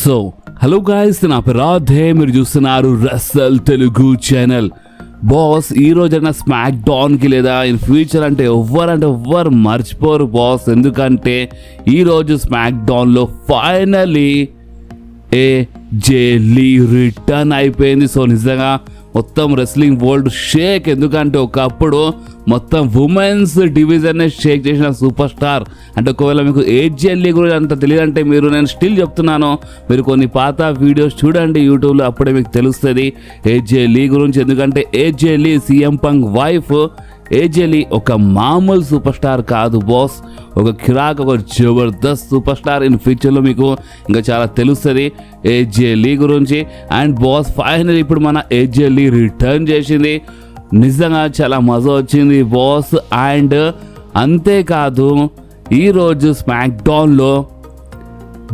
So hello guys, నా పేరు రాధే, మీరు చూస్తున్నారు రసల్ తెలుగు ఛానల్. బాస్, ఈ రోజైనా స్మాక్ డౌన్కి లేదా ఇన్ ఫ్యూచర్ అంటే ఎవ్వరు మర్చిపోరు బాస్. ఎందుకంటే ఈరోజు స్మాక్ డౌన్లో ఫైనలీ ఏజే రిటర్న్ అయిపోయింది. సో నిజంగా మొత్తం రెస్లింగ్ వరల్డ్ షేక్. ఎందుకంటే ఒకప్పుడు మొత్తం ఉమెన్స్ డివిజన్నే షేక్ చేసిన సూపర్ స్టార్. అంటే ఒకవేళ మీకు ఏజే గురించి అంత తెలియదంటే నేను స్టిల్ చెప్తున్నాను, మీరు కొన్ని పాత వీడియోస్ చూడండి యూట్యూబ్లో, అప్పుడే మీకు తెలుస్తుంది ఏజే గురించి. ఎందుకంటే ఏజే సీఎం పంక్ వైఫ్. ఏజే ఒక మామూలు సూపర్ స్టార్ కాదు బాస్, ఒక కిరాక్, ఒక జబర్దస్త్ సూపర్ స్టార్. ఇన్ ఫ్యూచర్లో మీకు ఇంకా చాలా తెలుస్తుంది ఏజే గురించి. అండ్ బాస్ ఫైనల్ ఇప్పుడు మన ఏజే రిటర్న్ చేసింది. నిజంగా చాలా మజా వచ్చింది బాస్. అండ్ అంతేకాదు ఈరోజు స్మాక్ డౌన్లో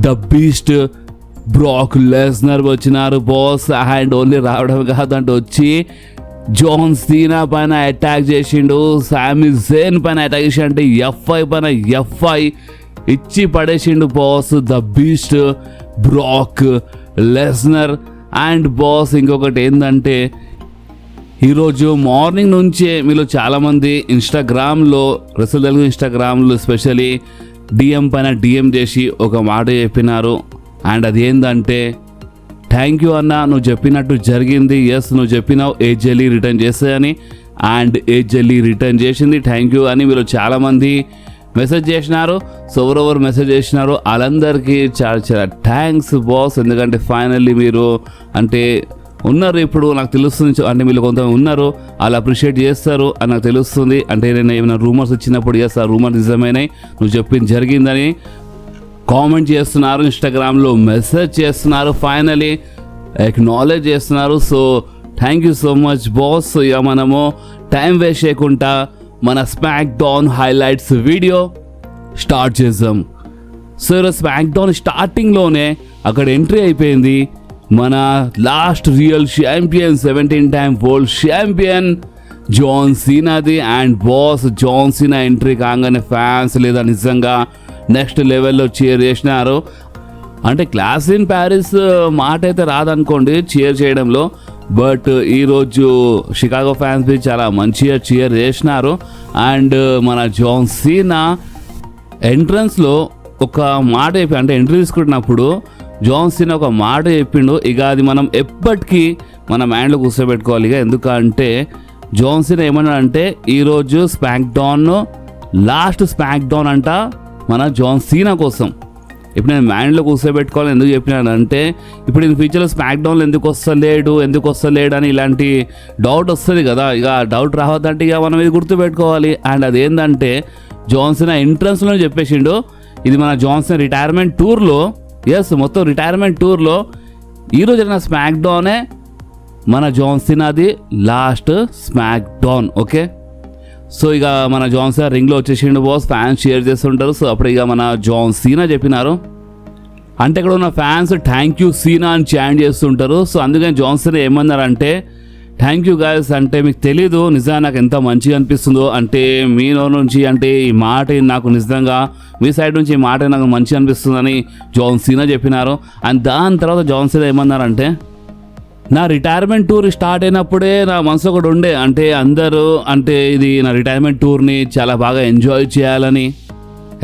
ద బీస్ట్ బ్రాక్ లెస్నర్ వచ్చినారు బాస్. అండ్ ఓన్లీ రావడం కాదు, అంటే వచ్చి జాన్ సీనా పైన అటాక్ చేసిండు, సామీ జేన్ పైన అటాక్ చేసి, అంటే ఎఫ్ఐ పైన ఎఫ్ఐ ఇచ్చి పడేసిండు boss the beast Brock Lesnar. And boss ఇంకొకటి ఏంటంటే ఈరోజు మార్నింగ్ నుంచే మీలో చాలామంది ఇన్స్టాగ్రామ్లో రసల్ తెలుగు ఇన్స్టాగ్రామ్లో ఎస్పెషలీ డిఎం పైన డిఎం చేసి ఒక మాట చెప్పినారు. అండ్ అది ఏంటంటే, థ్యాంక్ యూ అన్న, నువ్వు చెప్పినట్టు జరిగింది. ఎస్, నువ్వు చెప్పినావు ఏజే రిటర్న్ చేస్తాయని. అండ్ ఏజే రిటర్న్ చేసింది, థ్యాంక్ యూ అని మీరు చాలామంది మెసేజ్ చేసినారు. సో ఎవరెవరు మెసేజ్ చేసినారో వాళ్ళందరికీ చాలా చాలా థ్యాంక్స్ బాస్. ఎందుకంటే ఫైనల్లీ మీరు అంటే ఉన్నారు, ఇప్పుడు నాకు తెలుస్తుంది, అంటే మీరు కొంతమంది ఉన్నారు, వాళ్ళు అప్రిషియేట్ చేస్తారు అని నాకు తెలుస్తుంది. అంటే నేను ఏమైనా రూమర్స్ ఇచ్చినప్పుడు ఎస్ ఆ రూమర్స్ నిజమైనవి, నువ్వు చెప్పింది జరిగిందని కామెంట్ చేస్తున్నారు, ఇన్స్టాగ్రామ్లో మెసేజ్ చేస్తున్నారు, ఫైనలీ ఎక్నాలెడ్జ్ చేస్తున్నారు. So thank you so much boss. ఇక మనము టైం వేస్ట్ చేయకుండా మన SmackDown highlights video start చేద్దాం. సో ఈరోజు స్మాక్ డౌన్ స్టార్టింగ్లోనే అక్కడ ఎంట్రీ అయిపోయింది మన last real champion, 17 time world champion John సీనాది. And boss John Cena entry కాగానే ఫ్యాన్స్ లేదా నిజంగా నెక్స్ట్ లెవెల్లో చీర్ చేసినారు. అంటే క్లాస్ ఇన్ ప్యారిస్ మాట అయితే రాదనుకోండి చీర్ చేయడంలో, బట్ ఈరోజు షికాగో ఫ్యాన్స్ బి చాలా మంచిగా చీర్ చేసినారు. అండ్ మన జాన్ సీనా ఎంట్రన్స్లో ఒక మాట చెప్పి, అంటే ఎంట్రీ తీసుకుంటున్నప్పుడు జాన్ సీనా ఒక మాట చెప్పిండు. ఇక అది మనం ఎప్పటికీ మన మైండ్లో కూర్చోబెట్టుకోవాలి. ఇక ఎందుకంటే జాన్ సీనా ఏమన్నాడంటే, ఈరోజు smack down last smack down అంట మన జాన్ సీనా కోసం. ఇప్పుడు నేను మైండ్లో కూర్చోబెట్టుకోవాలని ఎందుకు చెప్పినానంటే, ఇప్పుడు ఇన్ ఫ్యూచర్లో స్మాక్ డౌన్లో ఎందుకు వస్తలేడు అని ఇలాంటి డౌట్ వస్తుంది కదా. ఇక డౌట్ రావద్దంటే ఇక మనం ఇది గుర్తుపెట్టుకోవాలి. అండ్ అదేంటంటే జాన్ సీనా ఎంట్రన్స్లో చెప్పేసిండు, ఇది మన జాన్ సీనా రిటైర్మెంట్ టూర్లో, ఎస్ మొత్తం రిటైర్మెంట్ టూర్లో ఈరోజు జరిగిన స్మాక్ డౌనే మన జాన్ సీనాది last SmackDown. Okay, so ఇక మన జాన్ సీనా రింగ్లో వచ్చేసిండు బాస్, ఫ్యాన్స్ షేర్ చేస్తుంటారు. సో అప్పుడు ఇక మన జాన్ సీనా చెప్పినారు, అంటే ఇక్కడ ఉన్న ఫ్యాన్స్ థ్యాంక్ యూ సీనా అని చాంట్ చేస్తుంటారు. సో అందుకని జాన్ సీనా ఏమన్నారంటే, థ్యాంక్ యూ గైస్, అంటే మీకు తెలీదు నిజంగా నాకు ఎంత మంచిగా అనిపిస్తుందో, అంటే మీ నుంచి అంటే ఈ మాట నాకు నిజంగా మీ సైడ్ నుంచి ఈ మాట నాకు మంచిగా అనిపిస్తుందని జాన్ సీనా చెప్పినారు. అండ్ దాని తర్వాత జాన్ సీనా ఏమన్నారంటే, నా రిటైర్మెంట్ టూర్ స్టార్ట్ అయినప్పుడే నా మనసు ఒకటి ఉండే, అంటే అందరూ అంటే ఇది నా రిటైర్మెంట్ టూర్ని చాలా బాగా ఎంజాయ్ చేయాలని.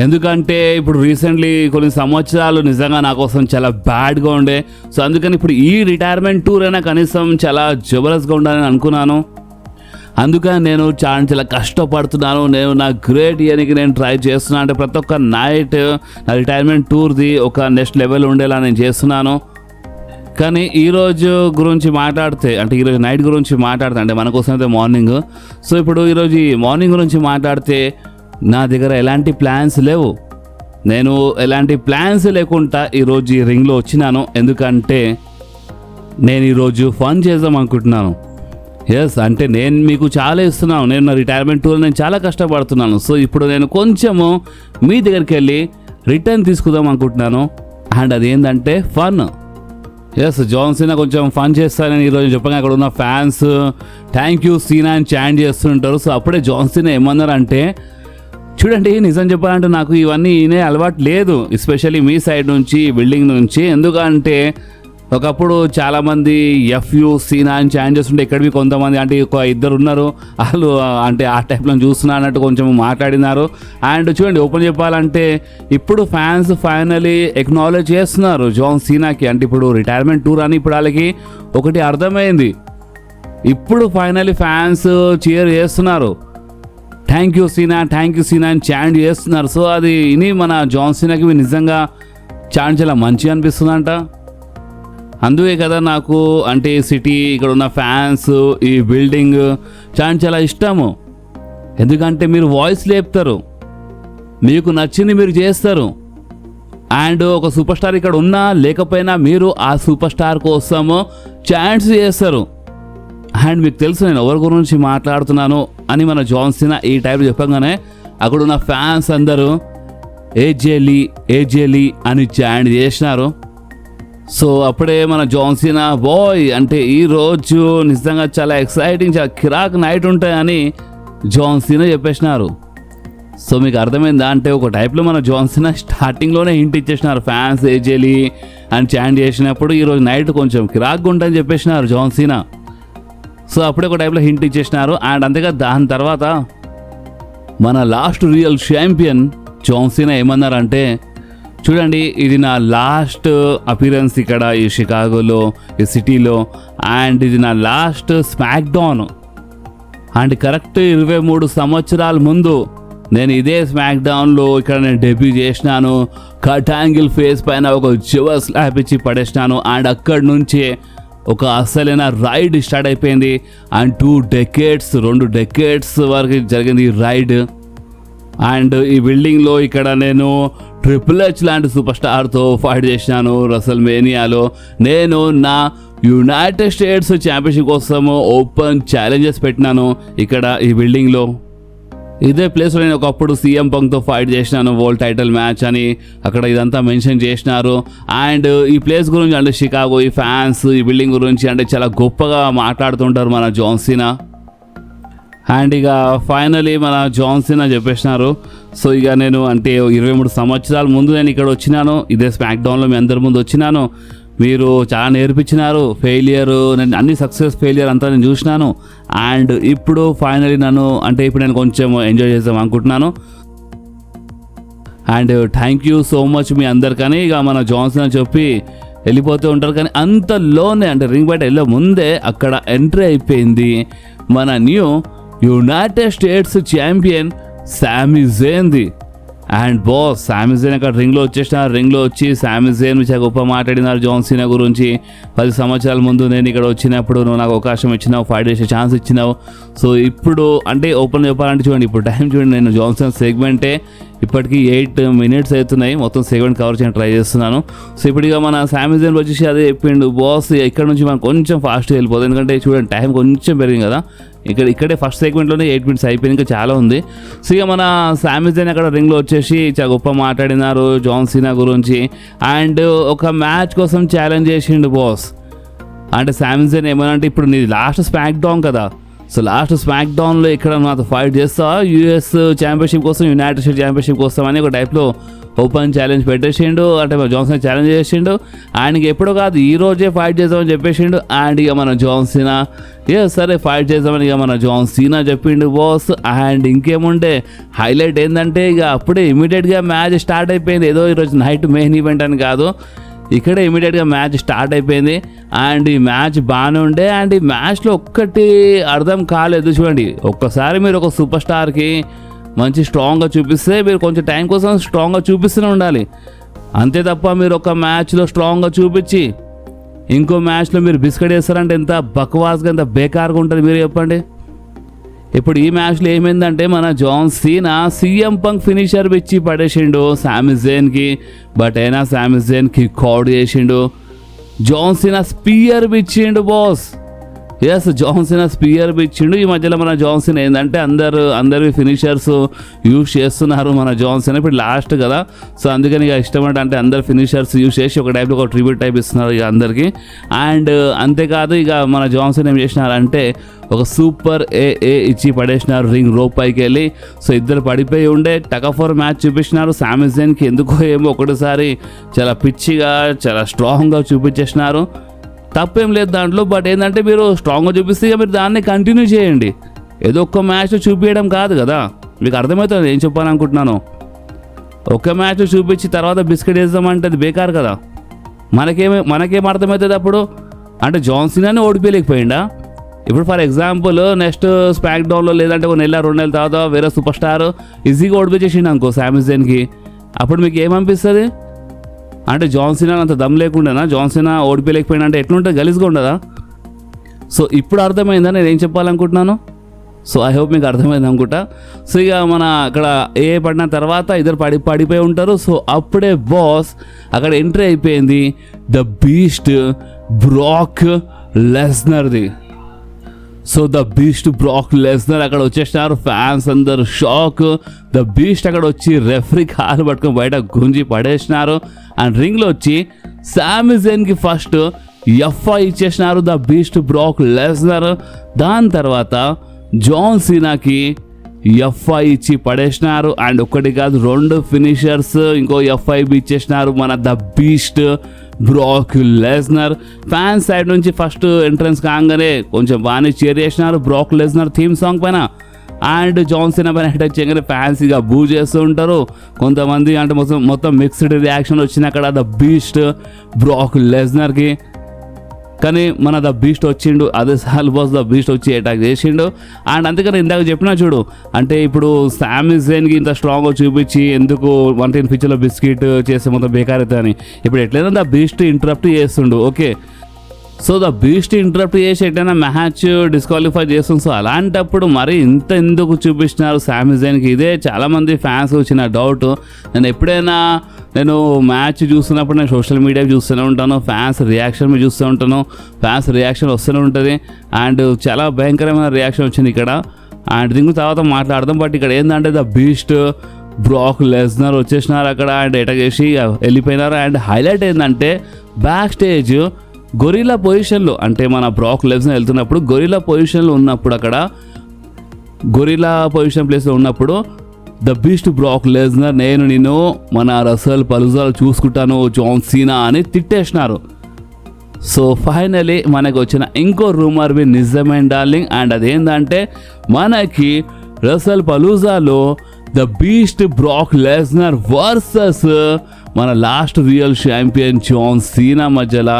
ఎందుకంటే ఇప్పుడు రీసెంట్లీ కొన్ని సంవత్సరాలు నిజంగా నా కోసం చాలా బ్యాడ్గా ఉండే. సో అందుకని ఇప్పుడు ఈ రిటైర్మెంట్ టూర్ అయినా కనీసం చాలా జబర్దస్త్గా ఉండాలని అనుకున్నాను. అందుకని నేను చాలా కష్టపడుతున్నాను, నేను నా గ్రేట్ ఇయర్కి నేను ట్రై చేస్తున్నాను. అంటే ప్రతి ఒక్క నైట్ నా రిటైర్మెంట్ టూర్ది ఒక నెక్స్ట్ లెవెల్ ఉండేలా నేను చేస్తున్నాను. కానీ ఈరోజు గురించి మాట్లాడితే, అంటే ఈరోజు నైట్ గురించి మాట్లాడితే, అంటే మన కోసం అయితే మార్నింగ్. సో ఇప్పుడు ఈరోజు ఈ మార్నింగ్ గురించి మాట్లాడితే నా దగ్గర ఎలాంటి ప్లాన్స్ లేవు. నేను ఎలాంటి ప్లాన్స్ లేకుండా ఈరోజు ఈ రింగ్లో వచ్చినాను. ఎందుకంటే నేను ఈరోజు ఫన్ చేద్దాం అనుకుంటున్నాను. ఎస్, అంటే నేను మీకు చాలా ఇస్తున్నాను, నేను నా రిటైర్మెంట్ టూర్ నేను చాలా కష్టపడుతున్నాను. సో ఇప్పుడు నేను కొంచెము మీ దగ్గరికి వెళ్ళి రిటర్న్ తీసుకుందాం అనుకుంటున్నాను. అండ్ అదేంటంటే ఫన్. ఎస్, జాన్ సీనా కొంచెం ఫన్ చేస్తానని ఈరోజు చెప్పగా అక్కడ ఉన్న ఫ్యాన్స్ థ్యాంక్ యూ సీనా అని చాంట్ చేస్తుంటారు. సో అప్పుడే జాన్ సీనా ఏమన్నారంటే, చూడండి, నిజం చెప్పాలంటే నాకు ఇవన్నీ ఈయనే అలవాటు లేదు, ఎస్పెషల్లీ మీ సైడ్ నుంచి, బిల్డింగ్ నుంచి. ఎందుకంటే ఒకప్పుడు చాలామంది ఎఫ్యూ సీనా అని ఛాన్ చేస్తుంటే ఇక్కడివి కొంతమంది అంటే ఒక ఇద్దరు ఉన్నారు, వాళ్ళు అంటే ఆ టైప్లో చూస్తున్నా అన్నట్టు కొంచెం మాట్లాడినారు. అండ్ చూడండి, ఓపెన్ చెప్పాలంటే ఇప్పుడు ఫ్యాన్స్ ఫైనలీ ఎక్నాలెడ్జ్ చేస్తున్నారు జాన్ సీనాకి. అంటే ఇప్పుడు రిటైర్మెంట్ టూర్ అని ఇప్పుడు వాళ్ళకి ఒకటి అర్థమైంది. ఇప్పుడు ఫైనలీ ఫ్యాన్స్ చీర్ చేస్తున్నారు, thank you Cena, thank you Cena అని చాంట్ చేస్తున్నారు. సో అది ఇని మన జాన్ సీనాకి నిజంగా చాంట్ చాలా మంచిగా అనిపిస్తుందంట. అందుకే కదా నాకు అంటే సిటీ, ఇక్కడ ఉన్న ఫ్యాన్స్, ఈ బిల్డింగ్ చాలా ఇష్టము. ఎందుకంటే మీరు వాయిస్ లేపుతారు, మీకు నచ్చింది మీరు చేస్తారు. అండ్ ఒక సూపర్ స్టార్ ఇక్కడ ఉన్నా లేకపోయినా మీరు ఆ సూపర్ స్టార్ కోసము చాంట్స్ చేస్తారు. అండ్ మీకు తెలుసు నేను ఎవరి గురించి మాట్లాడుతున్నాను అని మన జాన్ సీనా ఈ టైప్ చెప్పగానే అక్కడున్న ఫ్యాన్స్ అందరూ ఏజేలీ అని చాంట్ చేసినారు. సో అప్పుడే మన జాన్ సీనా బాయ్ అంటే ఈరోజు నిజంగా చాలా ఎక్సైటింగ్, చాలా కిరాక్ నైట్ ఉంటాయని జాన్ సీనా చెప్పేసినారు. సో మీకు అర్థమైందా? అంటే ఒక టైప్లో మన జాన్ సీనా స్టార్టింగ్లోనే హింట్ ఇచ్చేసినారు, ఫ్యాన్స్ ఏజేలి అని చాంట్ చేసినప్పుడు ఈరోజు నైట్ కొంచెం కిరాక్గా ఉంటాయని చెప్పేసినారు జాన్ సీనా. సో అప్పుడే ఒక టైప్లో హింట్ ఇచ్చేసినారు. అండ్ అంతేగా దాని తర్వాత మన last real champion John Cena ఏమన్నారంటే, చూడండి ఇది నా లాస్ట్ అపీరెన్స్ ఇక్కడ ఈ షికాగోలో, ఈ సిటీలో. అండ్ ఇది నా last smack down. And correct 23 సంవత్సరాల ముందు నేను ఇదే స్మాక్ డౌన్లో ఇక్కడ నేను డెబ్యూ చేసినాను. కట్ యాంగిల్ ఫేస్ పైన ఒక చివర్ స్లాప్ ఇచ్చి పడేసినాను. అండ్ అక్కడి నుంచే ఒక అసలైన రైడ్ స్టార్ట్ అయిపోయింది. అండ్ 2 డెకేడ్స్ వరకు జరిగింది ఈ రైడ్. అండ్ ఈ బిల్డింగ్లో ఇక్కడ నేను ట్రిపుల్ హెచ్ లాంటి సూపర్ స్టార్తో ఫైట్ చేసినాను రసల్ మేనియాలో. నేను నా యునైటెడ్ స్టేట్స్ ఛాంపియన్షిప్ కోసము ఓపెన్ ఛాలెంజెస్ పెట్టినాను ఇక్కడ ఈ బిల్డింగ్లో. ఇదే ప్లేస్లో నేను ఒకప్పుడు సీఎం పంక్తో ఫైట్ చేసినాను వరల్డ్ టైటిల్ మ్యాచ్ అని అక్కడ ఇదంతా మెన్షన్ చేసినారు. అండ్ ఈ ప్లేస్ గురించి అంటే షికాగో, ఈ ఫ్యాన్స్, ఈ బిల్డింగ్ గురించి అంటే చాలా గొప్పగా మాట్లాడుతుంటారు మన జాన్ సీనా. అండ్ ఇక ఫైనలీ మన జాన్ సీనా చెప్పేసినారు, సో ఇక నేను అంటే 23 సంవత్సరాల ముందు నేను ఇక్కడ వచ్చినాను, ఇదే స్మాక్ డౌన్లో మీ అందరి ముందు వచ్చినాను. మీరు చాలా నేర్పించినారు, ఫెయిలియర్, నేను అన్ని సక్సెస్ ఫెయిలియర్ అంతా నేను చూసినాను. అండ్ ఇప్పుడు ఫైనలీ ఇప్పుడు నేను కొంచెం ఎంజాయ్ చేద్దాం అనుకుంటున్నాను. And thank you so much మీ అందరికని ఇక మన జాన్ సీనా చెప్పి వెళ్ళిపోతూ ఉంటారు. కానీ అంతలోనే అంటే రింగ్ బయట వెళ్ళే ముందే అక్కడ ఎంట్రీ అయిపోయింది మన న్యూ యునైటెడ్ స్టేట్స్ ఛాంపియన్ సామీ జేన్ది. అండ్ బాస్ సామీ జేన్ అక్కడ రింగ్లో వచ్చేసినారు. రింగ్లో వచ్చి సామీ జేన్ చాలా గొప్ప మాట్లాడినారు జాన్ సీనా గురించి. 10 సంవత్సరాల ముందు నేను ఇక్కడ వచ్చినప్పుడు నువ్వు నాకు అవకాశం ఇచ్చినావు, ఫైట్ చేసే ఛాన్స్ ఇచ్చినావు. సో ఇప్పుడు అంటే ఓపెన్ చెప్పాలంటే చూడండి, ఇప్పుడు టైం చూడండి, నేను జాన్ సీనా సెగ్మెంటే ఇప్పటికీ 8 minutes అవుతున్నాయి, మొత్తం సెగ్మెంట్ కవర్ చేయడానికి ట్రై చేస్తున్నాను. సో ఇప్పుడు ఇక మన సామీ జేన్ వచ్చేసి అదే చెప్పిండు, బాస్ ఇక్కడ నుంచి మనం కొంచెం ఫాస్ట్గా వెళ్ళిపోతుంది, ఎందుకంటే చూడండి టైం కొంచెం పెరిగింది కదా. ఇక్కడే ఫస్ట్ సెగ్మెంట్లోనే 8 minutes అయిపోయింది, ఇంకా చాలా ఉంది. సో ఇక మన సామీ జేన్ అక్కడ రింగ్లో వచ్చేసి చాలా గొప్ప మాట్లాడినారు జాన్ సీనా గురించి. అండ్ ఒక మ్యాచ్ కోసం ఛాలెంజ్ చేసిండు బాస్. అంటే సామీ జేన్ ఏమనంటే, ఇప్పుడు నీ లాస్ట్ స్మాక్ డౌన్ కదా, సో లాస్ట్ స్మాక్ డౌన్లో ఇక్కడ నాతో ఫైట్ చేస్తా యూఎస్ ఛాంపియన్షిప్ కోసం, యునైటెడ్ స్టేట్స్ ఛాంపియన్షిప్ కోసం అని ఒక టైప్లో ఓపెన్ ఛాలెంజ్ పెట్టేసిండు. అంటే జాన్ సీనా ఛాలెంజ్ చేసిండు. ఆయనకి ఎప్పుడో కాదు ఈరోజే ఫైట్ చేద్దామని చెప్పేసిండు. అండ్ ఇక మన జాన్ సీనా సరే ఫైట్ చేద్దామని ఇక మన జాన్ సీనా చెప్పిండు బాస్. అండ్ ఇంకేముంటే హైలైట్ ఏంటంటే ఇక అప్పుడే ఇమీడియట్గా మ్యాచ్ స్టార్ట్ అయిపోయింది. ఏదో ఈరోజు నైట్ మెయిన్ ఈవెంట్ అని కాదు, ఇక్కడే ఇమీడియట్గా మ్యాచ్ స్టార్ట్ అయిపోయింది. అండ్ ఈ మ్యాచ్ బాగానే ఉండే. అండ్ ఈ మ్యాచ్లో ఒక్కటి అర్థం కాలేదు, చూడండి ఒక్కసారి మీరు ఒక సూపర్ స్టార్కి మంచి స్ట్రాంగ్గా చూపిస్తే మీరు కొంచెం టైం కోసం స్ట్రాంగ్గా చూపిస్తూనే ఉండాలి. అంతే తప్ప మీరు ఒక మ్యాచ్లో స్ట్రాంగ్గా చూపించి ఇంకో మ్యాచ్లో మీరు బిస్కెట్ వేస్తారంటే ఎంత బక్వాస్గా, ఎంత బేకార్గా ఉంటుంది మీరు చెప్పండి. ఇప్పుడు ఈ మ్యాచ్లో ఏమైందంటే మన John Cena CM Punk finisher ఇచ్చి పడేసిండు సామీ జేన్కి. బట్ అయినా సామీ జేన్ కిక్ అవుట్ చేసిండు. జాన్ సీనా స్పియర్ ఇచ్చిండు boss. Yes John Cena spear ఇచ్చిండు. ఈ మధ్యలో మన జాన్ సీనా ఏంటంటే అందరి ఫినిషర్స్ యూజ్ చేస్తున్నారు మన జాన్ సీనా. ఇప్పుడు లాస్ట్ కదా, సో అందుకని ఇక ఇష్టం అంటే అందరు ఫినిషర్స్ యూజ్ చేసి ఒక టైప్లో ఒక ట్రిబ్యూట్ టైప్ ఇస్తున్నారు ఇక అందరికీ. అండ్ అంతేకాదు ఇక మన జాన్ సీనా ఏం చేసినారంటే ఒక సూపర్ ఏ ఇచ్చి పడేసినారు రింగ్ రోప్ పైకి వెళ్ళి. సో ఇద్దరు పడిపోయి ఉండే టగఫర్ మ్యాచ్ చూపించినారు. సామి జైన్కి ఎందుకో ఏమో ఒకటిసారి చాలా పిచ్చిగా చాలా స్ట్రాంగ్గా చూపించేసినారు. తప్పేం లేదు దాంట్లో. బట్ ఏంటంటే మీరు స్ట్రాంగ్గా చూపిస్తే మీరు దాన్ని కంటిన్యూ చేయండి. ఏదో ఒక్క మ్యాచ్ చూపించడం కాదు కదా. మీకు అర్థమవుతుంది ఏం చెప్పాలనుకుంటున్నాను. ఒక్క మ్యాచ్ చూపించి తర్వాత బిస్కెట్ వేద్దామంటే అది బేకార్ కదా. మనకేం అర్థమవుతుంది అప్పుడు. అంటే జాన్ సీనాని ఓడిపోయలేకపోయిందా? ఇప్పుడు ఫర్ ఎగ్జాంపుల్ నెక్స్ట్ స్పాక్ డౌన్లో లేదంటే ఒక నెల 2 నెలల తర్వాత వేరే సూపర్ స్టార్ ఈజీగా ఓడిపించేసిండు అనుకో సామి జైన్కి, అప్పుడు మీకు ఏమనిపిస్తుంది? అంటే జాన్ సీనా అంత దమ్ లేకుండా జాన్ సీనా ఓడిపోయలేకపోయినా అంటే ఎట్లుంటుంది, గలీజ్గా ఉండదా? సో ఇప్పుడు అర్థమైందా నేను ఏం చెప్పాలనుకుంటున్నాను? సో ఐ హోప్ మీకు అర్థమైంది అనుకుంటా. సో ఇక మన అక్కడ పడిన తర్వాత ఇద్దరు పడిపోయి ఉంటారు. సో అప్పుడే బాస్ అక్కడ ఎంట్రీ అయిపోయింది, ద బీస్ట్ బ్రాక్ లెస్నర్ది. So the beast Brock Lesnar అక్కడ వచ్చేసినారు. ఫ్యాన్స్ అందరు షాక్. ద బీస్ట్ అక్కడ వచ్చి రెఫరీ కాలు పట్టుకొని బయట గుంజి పడేసినారు. అండ్ రింగ్లో వచ్చి సామి జైన్కి ఫస్ట్ ఎఫ్ఐ ఇచ్చేసినారు ద బీస్ట్ బ్రాక్ లెస్నర్. దాని తర్వాత జాన్ సీనాకి ఎఫ్ఐ ఇచ్చి పడేసినారు. అండ్ ఒక్కటి కాదు 2 ఫినిషర్స్ ఇంకో ఎఫ్ఐ ఇచ్చేసినారు మన the beast Brock Lesnar. Fans side నుంచి ఫస్ట్ ఎంట్రన్స్ కాగానే కొంచెం బాగానే చేర్ చేసినారు బ్రాక్ లెస్నర్ థీమ్ సాంగ్ పైన. అండ్ జాన్ సీనా పైన అటాక్ చేయగానే ఫ్యాన్స్ ఇక బూ చేస్తూ ఉంటారు. కొంతమంది అంటే మొత్తం మిక్స్డ్ రియాక్షన్ వచ్చింది అక్కడ ద బీస్ట్ బ్రాక్ లెస్నర్కి. కానీ మన ద బీస్ట్ వచ్చిండు, అదే సాల్ బాస్ ద బీస్ట్ వచ్చి అటాక్ చేసిండు. అండ్ అందుకని ఇందాక చెప్పినా చూడు, అంటే ఇప్పుడు సామి జైన్కి ఇంత స్ట్రాంగ్గా చూపించి ఎందుకు 110 పిచ్లో బిస్కెట్ చేస్తే మొత్తం బేకారైతే అని ఇప్పుడు ఎట్లయినా ద బీస్ట్ ఇంటరప్ట్ చేస్తుండు. Okay, so the beast interrupt చేసి ఎట్లయినా మ్యాచ్ డిస్క్వాలిఫై చేస్తుంది. సో అలాంటప్పుడు మరి ఇంత ఎందుకు చూపిస్తున్నారు సామి జైన్కి? ఇదే చాలామంది ఫ్యాన్స్ వచ్చిన డౌట్. నేను మ్యాచ్ చూస్తున్నప్పుడు నేను సోషల్ మీడియా చూస్తూనే ఉంటాను, ఫ్యాన్స్ రియాక్షన్ చూస్తూ ఉంటాను. ఫ్యాన్స్ రియాక్షన్ వస్తూనే ఉంటుంది. అండ్ చాలా భయంకరమైన రియాక్షన్ వచ్చింది ఇక్కడ. అండ్ దీని తర్వాత మాట్లాడదాం. బట్ ఇక్కడ ఏంటంటే ద బీస్ట్ బ్రాక్ లెస్నర్ వచ్చేసినారు అక్కడ అండ్ అటాక్ చేసి వెళ్ళిపోయినారు. అండ్ హైలైట్ ఏంటంటే బ్యాక్ స్టేజ్ గొరిల్లా పొజిషన్లో, అంటే మన బ్రాక్ లెస్నర్ వెళ్తున్నప్పుడు గొరిల్లా పొజిషన్లో ఉన్నప్పుడు అక్కడ గొరిల్లా పొజిషన్ ప్లేస్లో ఉన్నప్పుడు ద బీస్ట్ బ్రాక్ లెస్నర్ నేను మన రసల్ పలుజాలు చూసుకుంటాను జాన్ సీనా అని తిట్టేసినారు. సో ఫైనలీ మనకు వచ్చిన ఇంకో రూమర్ బి నిజమైన డార్లింగ్. అండ్ అదేంటంటే మనకి రసల్ పలూజాలో the beast Brock Lesnar versus మన last real champion John Cena మధ్యలో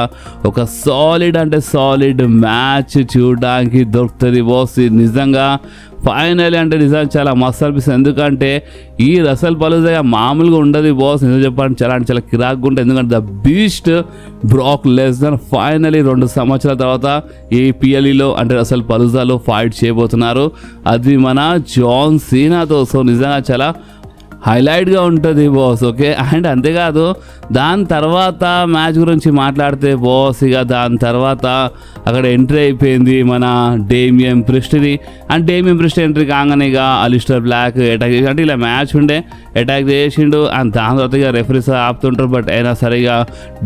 ఒక సాలిడ్ మ్యాచ్ చూడడానికి దొరుకుతుంది బాస్. నిజంగా ఫైనలీ అంటే నిజంగా చాలా మస్తు అనిపిస్తుంది. ఎందుకంటే ఈ రసల్ పలూజా మామూలుగా ఉండదు బాస్. నిజం చెప్పాలంటే చాలా కిరాక్గా ఉంటుంది. ఎందుకంటే the beast Brock Lesnar finally 2 సంవత్సరాల తర్వాత ఈ పిఎల్ఈలో అంటే రసల్ పలూజాలో ఫైట్ చేయబోతున్నారు, అది మన జాన్ సీనాతో. సో నిజంగా చాలా హైలైట్గా ఉంటుంది బాస్. ఓకే, అండ్ అంతేకాదు దాని తర్వాత మ్యాచ్ గురించి మాట్లాడితే బాస్ ఇక దాని తర్వాత అక్కడ ఎంట్రీ అయిపోయింది మన డేమియన్ ప్రిస్ట్ది. అండ్ డేమియన్ ప్రిస్ట్ ఎంట్రీ కాగానే ఇక అలిస్టర్ బ్లాక్ అటాక్ చేసి అంటే ఇలా మ్యాచ్ ఉండే అటాక్ చేసిండు. అండ్ దాని తర్వాత ఇక రెఫరీస్ ఆపుతుంటారు. బట్ అయినా సరే ఇక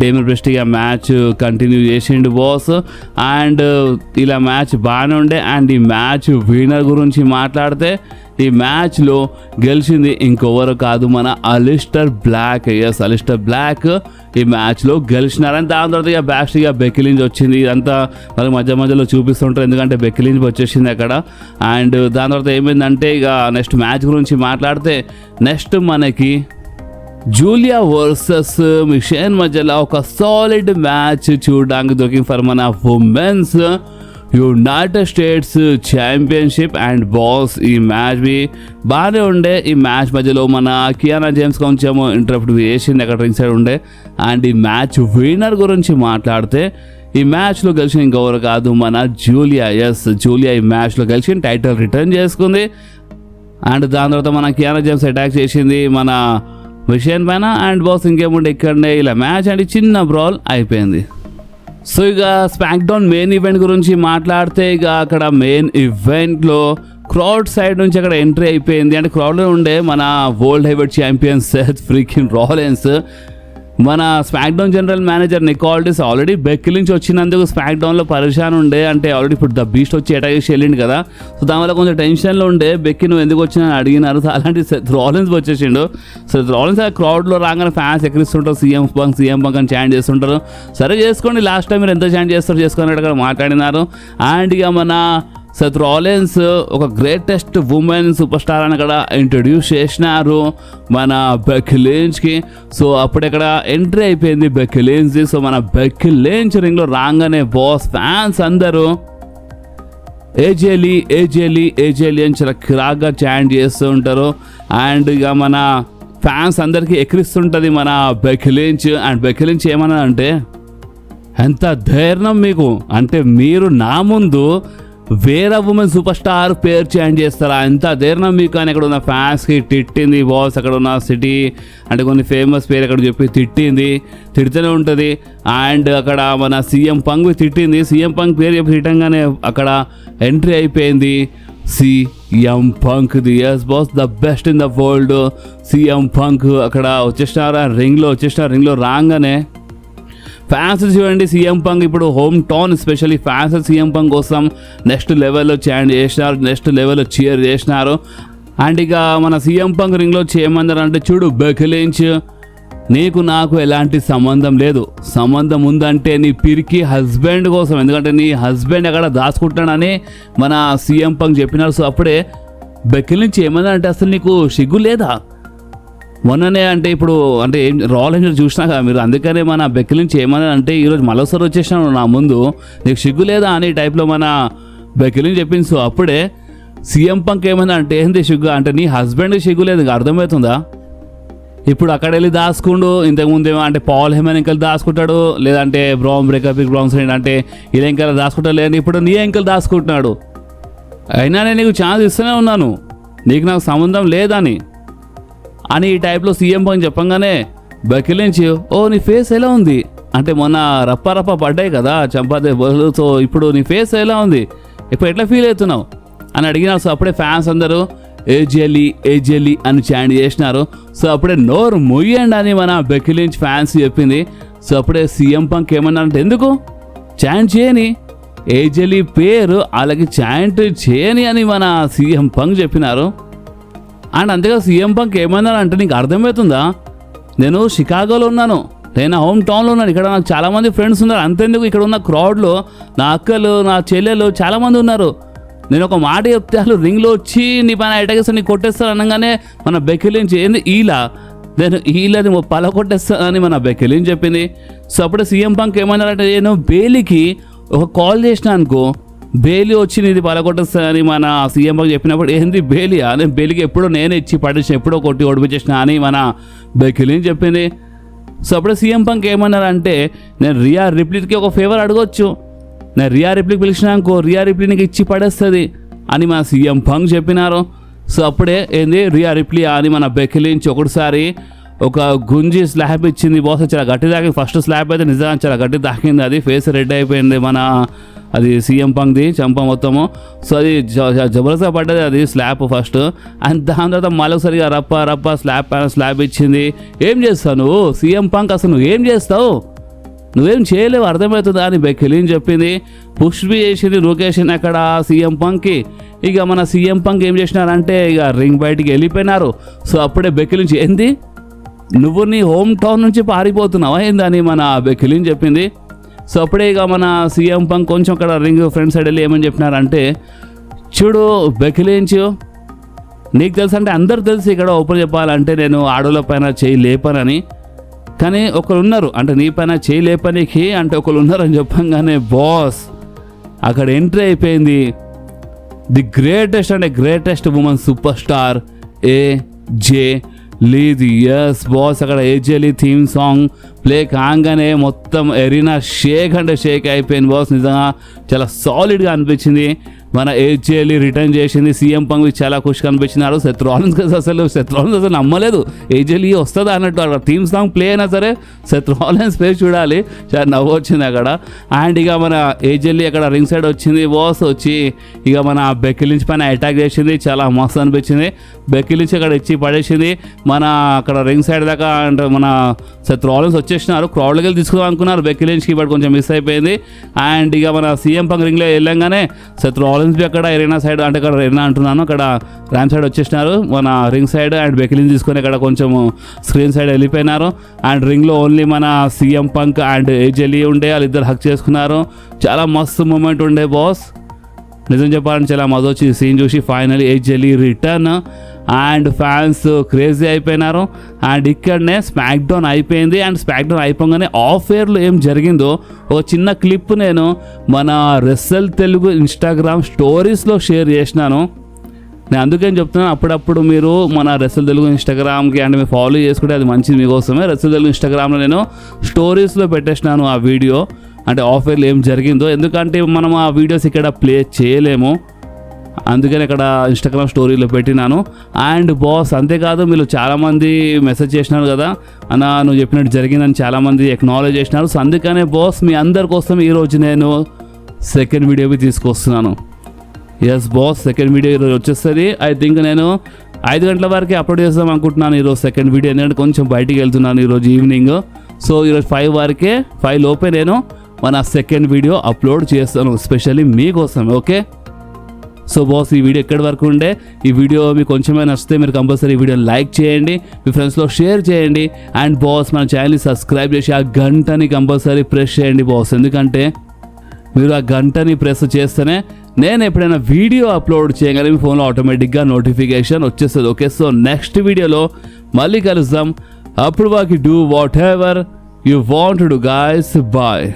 డేమియన్ ప్రిస్ట్ ఇక మ్యాచ్ కంటిన్యూ చేసిండు బాస్. అండ్ ఇలా మ్యాచ్ బాగానే ఉండే. అండ్ ఈ మ్యాచ్ విన్నర్ గురించి మాట్లాడితే ఈ మ్యాచ్లో గెలిచింది ఇంకెవరు కాదు మన Aleister Black. Yes, Aleister Black ఈ మ్యాచ్లో గెలిచినారని. దాని తర్వాత ఇక బ్యాస్ట్ ఇక బెక్కీ లించ్ వచ్చింది. ఇదంతా మనకి మధ్యలో చూపిస్తుంటారు ఎందుకంటే బెక్కీ లించ్ వచ్చేసింది అక్కడ. అండ్ దాని తర్వాత ఏమైందంటే ఇక నెక్స్ట్ మ్యాచ్ గురించి మాట్లాడితే నెక్స్ట్ మనకి జూలియా వర్సెస్ మిషేన్ మధ్యలో ఒక సాలిడ్ మ్యాచ్ చూడడానికి దొరికింది ఫర్ మన women's United states championship. And boss ఈ మ్యాచ్ బి బాగానే ఉండే. ఈ మ్యాచ్ మధ్యలో మన కియానా జేమ్స్ కొంచెం ఇంటరప్ట్ చేసింది అక్కడ రింగ్ సైడ్ ఉండే. అండ్ ఈ మ్యాచ్ విన్నర్ గురించి మాట్లాడితే ఈ మ్యాచ్లో గెలిచిన ఇంకెవరు కాదు మన జూలియా. ఎస్, జూలియా ఈ మ్యాచ్లో గెలిచి టైటిల్ రిటర్న్ చేసుకుంది. అండ్ దాని తర్వాత మన కియానా జేమ్స్ అటాక్ చేసింది మన విషయం పైన. అండ్ బాస్ ఇంకేముండే ఇక్కడనే ఇలా మ్యాచ్ అంటే చిన్న బ్రాల్ అయిపోయింది. సో ఇక స్మాక్ డౌన్ మెయిన్ ఈవెంట్ గురించి మాట్లాడితే ఇక అక్కడ మెయిన్ ఈవెంట్లో క్రౌడ్ సైడ్ నుంచి అక్కడ ఎంట్రీ అయిపోయింది. అంటే క్రౌడ్లో ఉండే మన world heavyweight champion Seth freakin Rollins, మన SmackDown general manager Nick Aldis already Becky నుంచి వచ్చినందుకు స్మాక్ డౌన్లో పరిశాన్ ఉండే. అంటే ఆల్రెడీ ఇప్పుడు ద బీస్ట్ వచ్చి అటాక్ చేసి వెళ్ళిండు కదా, సో దానివల్ల కొంచెం టెన్షన్లో ఉండే. బెక్కీ నువ్వు ఎందుకు వచ్చినా అని అడిగినారు. అలాంటి సెత్ రాలిన్స్ వచ్చేసిండు. సెత్ రాలిన్స్ ఆ క్రౌడ్లో రాగానే ఫ్యాన్స్ ఎక్కిరిస్తుంటారు, సీఎం బంక్ అని చాంట్ చేస్తుంటారు. సరే చేసుకోండి, లాస్ట్ టైం మీరు ఎంత చాంట్ చేస్తారు చేసుకున్నట్టు అక్కడ మాట్లాడినారు. అండ్ ఇక మన సెత్ రాలిన్స్ ఒక గ్రేటెస్ట్ ఉమెన్ సూపర్ స్టార్ అని అక్కడ ఇంట్రడ్యూస్ చేసినారు మన బెక్కీ లించ్కి. సో అప్పుడు ఇక్కడ ఎంట్రీ అయిపోయింది బెక్కీ లించ్ది. సో మన బెక్కీ లించ్ రింగ్లో రాగానే బాస్ ఫ్యాన్స్ అందరూ ఏజేలీ ఏజేలీ ఏజేలీ అని చాలా కిరాక్గా చాంట్ చేస్తూ ఉంటారు. అండ్ ఇక మన ఫ్యాన్స్ అందరికీ ఎక్కిరిస్తుంటుంది మన Becky Lynch. And Becky Lynch ఏమన్నా అంటే, ఎంత ధైర్యం మీకు, అంటే మీరు నా ముందు వేరే ఉమెన్ సూపర్ స్టార్ పేరు చేంజ్ చేస్తారా, ఎంత ధైర్యం మీకు అని అక్కడ ఉన్న ఫ్యాన్స్కి తిట్టింది బాస్. అక్కడ ఉన్న సిటీ అంటే కొన్ని ఫేమస్ పేరు అక్కడ చెప్పి తిడుతూనే ఉంటుంది. అండ్ అక్కడ మన సీఎం పంక్ తిట్టింది. సీఎం పంక్ పేరు చెప్పి తిట్టంగానే అక్కడ ఎంట్రీ అయిపోయింది CM Punk. The yes boss, the best in the world CM Punk అక్కడ వచ్చేసినారు. రింగ్లో రాగానే ఫ్యాన్స్ చూడండి, సీఎం పంక్ ఇప్పుడు home town specially fans CM Punk కోసం నెక్స్ట్ లెవెల్లో చాంట్ చేసినారు, నెక్స్ట్ లెవెల్లో చీర్ చేసినారు. అండ్ ఇక మన సీఎం పంక్ రింగ్లో చేయమన్నారు అంటే, చూడు బెక్కీ లించ్, నీకు నాకు ఎలాంటి సంబంధం లేదు, సంబంధం ఉందంటే నీ పిరికి హస్బెండ్ కోసం, ఎందుకంటే నీ హస్బెండ్ అక్కడ దాచుకుంటాడని మన సీఎం పంక్ చెప్పినారు. సో అప్పుడే బెక్కీ లించ్ ఏమన్నా అంటే, అసలు నీకు సిగ్గు లేదా, మొన్ననే అంటే ఇప్పుడు అంటే ఏం రాలిన్స్ చూసినా కదా మీరు, అందుకనే మన బెక్కీ లించ్ ఏమన్నా అంటే, ఈరోజు మరోసారి వచ్చేసినాను నా ముందు, నీకు సిగ్గు లేదా అని టైప్లో మన బెక్కీ లించ్ చెప్పింది. సో అప్పుడే సీఎం పంక్ ఏమన్నా అంటే, ఏంది సిగ్గు అంటే, నీ హస్బెండ్కి సిగ్గు లేదు, ఇంకా అర్థమవుతుందా, ఇప్పుడు అక్కడ వెళ్ళి దాచుకుండు. ఇంతకుముందేమో అంటే పాల్ హెమన్ ఎంకల్ దాచుకుంటాడు, లేదంటే బ్రౌన్స్ అంటే ఇలా ఎంకల్ దాచుకుంటాడు, లేదంటే ఇప్పుడు నీ ఎంకల్ దాచుకుంటున్నాడు. అయినా నేను నీకు ఛాన్స్ ఇస్తూనే ఉన్నాను, నీకు నాకు సంబంధం లేదని అని ఈ టైప్లో సీఎం పంక్ చెప్పంగానే బెక్కీ లించ్, ఓ నీ ఫేస్ ఎలా ఉంది అంటే, మొన్న రప్ప పడ్డాయి కదా చంపాదే బదులు, సో ఇప్పుడు నీ ఫేస్ ఎలా ఉంది, ఇప్పుడు ఎట్లా ఫీల్ అవుతున్నావు అని అడిగినారు. సో అప్పుడే ఫ్యాన్స్ అందరూ ఏజేలీ అని చాంట్ చేసినారు. సో అప్పుడే నోరు మొయ్యండి అని మన బెక్కీ లించ్ ఫ్యాన్స్ చెప్పింది. సో అప్పుడే సీఎం పంక్ ఏమన్నారంటే, ఎందుకు చాంట్ చేయని, ఏజేలీ పేరు అలాగే చాంట్ చేయని అని మన సీఎం పంక్ చెప్పినారు. అండ్ అంతేగా సీఎం పంక్ ఏమన్నారంటే, నీకు అర్థమవుతుందా, నేను షికాగోలో ఉన్నాను, నేను హోమ్ టౌన్లో ఉన్నాను, ఇక్కడ నాకు చాలామంది ఫ్రెండ్స్ ఉన్నారు, అంతేందుకు ఇక్కడ ఉన్న క్రౌడ్లో నా అక్కలు నా చెల్లెలు చాలామంది ఉన్నారు, నేను ఒక మాట చెప్తే వాళ్ళు రింగ్లో వచ్చి నీ పైన అటాక్ చేస్తాను, నీకు కొట్టేస్తాను అనగానే మన బెక్కీ లించ్ ఏంది నేను ఈలని పల కొట్టేస్తానని మన బెక్కీ లించ్ చెప్పింది. సో అప్పుడే సీఎం పంక్ ఏమన్నారంటే, నేను బేలీకి ఒక కాల్ చేసిన అనుకో, బేలీ వచ్చి నీది పలకొట్టేస్తానని మన సీఎం పంక్ చెప్పినప్పుడు, ఏంది బేలియా, నేను బేలీకి ఎప్పుడో నేనే ఇచ్చి పడేసిన, ఎప్పుడో కొట్టి ఓడిపించేసిన అని మన బెక్కీ లించ్ చెప్పింది. సో అప్పుడే సీఎం పంక్ ఏమన్నారంటే, నేను రియా రిప్లీకి ఒక ఫేవర్ అడగొచ్చు, నేను రియా రిప్లీకి పిలిచినాకో రియా రిప్లీ నీకు ఇచ్చి పడేస్తుంది అని మన సీఎం పంక్ చెప్పినారు. సో అప్పుడే ఏంది రియా రిప్లీ అని మన బెక్కీ లించ్ ఒకటిసారి ఒక గుంజి స్లాబ్ ఇచ్చింది బాస్, చాలా గట్టి తాకింది. ఫస్ట్ స్లాబ్ అయితే నిజంగా చాలా గట్టి తాకింది, అది ఫేస్ రెడ్ అయిపోయింది మన అది సీఎం పంక్ది చంప మొత్తము. సో అది జబర్దస్త్గా పడ్డది అది స్లాబ్ ఫస్ట్. అండ్ దాని తర్వాత మళ్ళొకసారిగా రప్ప స్లాబ్ పైన స్లాబ్ ఇచ్చింది. ఏం చేస్తావు నువ్వు సీఎం పంక్, అసలు నువ్వు ఏం చేస్తావు, నువ్వేం చేయలేవు అర్థమవుతుందా అని బెక్కీ లించ్ చెప్పింది. పుష్ బి చేసింది లొకేషన్ అక్కడ సీఎం పంక్కి. ఇక మన సీఎం పంక్ ఏం చేసినారంటే ఇక రింగ్ బయటికి వెళ్ళిపోయినారు. సో అప్పుడే బెక్కీ లించ్, ఏంది నువ్వు నీ హోమ్ టౌన్ నుంచి పారిపోతున్నావా ఏందని మన బెక్కీ లించ్ చెప్పింది. సో అప్పుడే ఇక మన సీఎం పంక్ కొంచెం అక్కడ రింగ్ ఫ్రంట్ సైడ్ వెళ్ళి ఏమని చెప్పినారంటే, చూడు బెక్కీ లించ్, నీకు తెలుసు అంటే అందరు తెలుసు ఇక్కడ ఓపెన్ చెప్పాలంటే నేను ఆడోళ్ళ పైన చేయి లేపనని, కానీ ఒకరు ఉన్నారు అంటే నీ పైన చేయి లేపనికి అంటే ఒకరు ఉన్నారని చెప్పంగానే బాస్ అక్కడ ఎంట్రీ అయిపోయింది the greatest women superstar AJ Lee. Yes boss, అక్కడ AJ Lee theme song play కాగానే మొత్తం ఎరీనా షేక్ అంటే షేక్ అయిపోయింది బాస్. నిజంగా చాలా సాలిడ్గా అనిపించింది. మన ఏజీఎల్ రిటర్న్ చేసింది. సీఎం పంక్ చాలా ఖుషి కనిపించినారు. సెత్ రాలిన్స్ అసలు నమ్మలేదు ఏజీఎల్ వస్తుందా అన్నట్టు. అక్కడ థీమ్ సాంగ్ ప్లే అయినా సరే సెత్ రాలిన్స్ ఫేస్ చూడాలి, చాలా నవ్వు వచ్చింది అక్కడ. అండ్ ఇక మన ఏజీఎల్ అక్కడ రింగ్ సైడ్ వచ్చింది, బాస్ వచ్చి ఇక మన బెక్కీ లించ్ పైన అటాక్ చేసింది, చాలా మస్తు అనిపించింది. బెక్కీ లించ్ అక్కడ ఇచ్చి పడేసింది. మన అక్కడ రింగ్ సైడ్ దాకా అంటే మన సెత్ రాలిన్స్ వచ్చేసినారు, క్రౌడ్లోకి వెళ్ళి తీసుకుందాం అనుకున్నారు బెక్కీ లించ్కి, బట్ కొంచెం మిస్ అయిపోయింది. అండ్ ఇక మన సీఎం పంక్ రింగ్లో వెళ్ళంగానే సెత్ రాలిన్స్ బి అక్కడ ఎరీనా సైడ్ అంటే అక్కడ ఎరీనా అంటున్నాను అక్కడ ర్యామ్ సైడ్ వచ్చేసినారు మన ring side. And Becky Lynch తీసుకొని అక్కడ కొంచెం స్క్రీన్ సైడ్ వెళ్ళిపోయినారు. అండ్ రింగ్లో ఓన్లీ మన సీఎం పంక్ అండ్ ఏజీఎల్ ఉండే, వాళ్ళిద్దరు హక్ చేసుకున్నారు. చాలా మస్తు మూమెంట్ ఉండే బాస్, నిజం చెప్పాలని చాలా మజా వచ్చింది సీన్ చూసి. Finally AGL return and fans crazy అయిపోయినారు. అండ్ ఇక్కడనే స్మాక్ డౌన్ అయిపోయింది. అండ్ స్మాక్ డౌన్ అయిపోగానే ఆఫ్ ఎయిర్లో ఏం జరిగిందో ఒక చిన్న క్లిప్ నేను మన రెస్సల్ తెలుగు ఇన్స్టాగ్రామ్ స్టోరీస్లో షేర్ చేసినాను. నేను అందుకని చెప్తున్నాను, అప్పుడప్పుడు మీరు మన రెస్సల్ తెలుగు ఇన్స్టాగ్రామ్కి అంటే మీరు ఫాలో చేసుకుంటే అది మంచిది మీకోసమే. రెస్సల్ తెలుగు ఇన్స్టాగ్రామ్లో నేను స్టోరీస్లో పెట్టేసినాను ఆ వీడియో, అంటే ఆఫ్ ఎయిర్లో ఏం జరిగిందో. ఎందుకంటే మనం ఆ వీడియోస్ ఇక్కడ ప్లే చేయలేము, అందుకని ఇక్కడ ఇన్స్టాగ్రామ్ స్టోరీలో పెట్టినాను. అండ్ బాస్ అంతేకాదు, మీరు చాలామంది మెసేజ్ చేసినారు కదా అన్న నువ్వు చెప్పినట్టు జరిగిందని చాలామంది ఎక్నాలెడ్జ్ చేసినారు. సో అందుకనే బాస్ మీ అందరి కోసం ఈరోజు నేను సెకండ్ వీడియోవి తీసుకొస్తున్నాను. ఎస్ బాస్, సెకండ్ వీడియో ఈరోజు వచ్చేస్తుంది. ఐ థింక్ నేను 5 గంటల వరకే అప్లోడ్ చేద్దాం అనుకుంటున్నాను ఈరోజు సెకండ్ వీడియో, ఎందుకంటే కొంచెం బయటికి వెళ్తున్నాను ఈరోజు ఈవినింగ్. సో ఈరోజు 5 లోపే నేను మన సెకండ్ వీడియో అప్లోడ్ చేస్తాను స్పెషల్లీ మీకోసం. ఓకే, సో బాస్ ఈ వీడియో ఎక్కడి వరకు ఉండే, ఈ వీడియో మీకు కొంచెమే నచ్చితే మీరు కంపల్సరీ ఈ వీడియోని లైక్ చేయండి, మీ ఫ్రెండ్స్లో షేర్ చేయండి. అండ్ బాస్ మన ఛానల్ని సబ్స్క్రైబ్ చేసి ఆ గంటని కంపల్సరీ ప్రెస్ చేయండి బాస్, ఎందుకంటే మీరు ఆ గంటని ప్రెస్ చేస్తేనే నేను ఎప్పుడైనా వీడియో అప్లోడ్ చేయగానే మీ ఫోన్లో ఆటోమేటిక్గా నోటిఫికేషన్ వచ్చేస్తుంది. ఓకే, సో నెక్స్ట్ వీడియోలో మళ్ళీ కలుద్దాం. అప్పుడు వాకి do whatever you want to do guys. Bye.